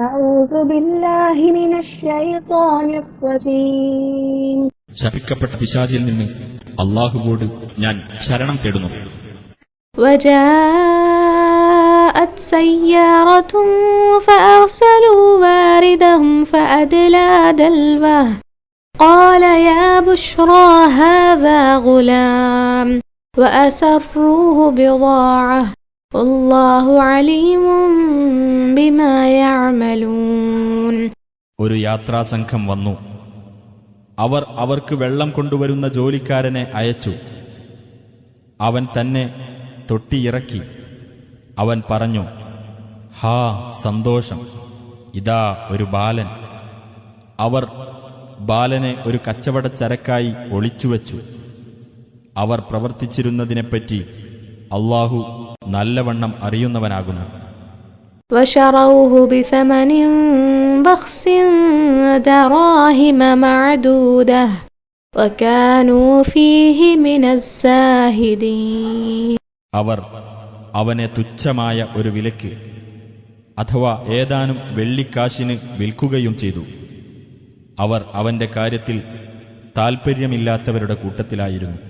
أعوذ بالله من الشيطان الرجيم. ശപിക്കപ്പെട്ട പിശാചിൽ നിന്ന് അല്ലാഹുവോട് ഞാൻ ശരണം തേടുന്നു. وجاءت سيارة فأرسلوا واردهم فأدلى دلوه قال يا بشرى هذا غلام وأسروه بضاعة والله عليم بما يعملون. ഒരു യാത്രാസംഘം വന്നു. അവർക്ക് വെള്ളം കൊണ്ടുവരുന്ന ജോലിക്കാരനെ അയച്ചു. അവൻ തന്നെ തൊട്ടിയിറക്കി. അവൻ പറഞ്ഞു, ഹാ സന്തോഷം, ഇതാ ഒരു ബാലൻ. അവർ ബാലനെ ഒരു കച്ചവടച്ചരക്കായി ഒളിച്ചുവെച്ചു. അവർ പ്രവർത്തിച്ചിരുന്നതിനെപ്പറ്റി അല്ലാഹു നല്ലവണ്ണം അറിയുന്നവനാകുന്നു. وشروه بثمن بخس دراهم معدودة وكانوا فيه من الزاهدين. അവർ അവനെ തുച്ഛമായ ഒരു വിലക്ക് അഥവാ ഏതാനും വെള്ളിക്കാശിന് വിൽക്കുകയും ചെയ്തു. അവർ അവന്റെ കാര്യത്തിൽ താൽപര്യമില്ലാത്തവരുടെ കൂട്ടത്തിലായിരുന്നു.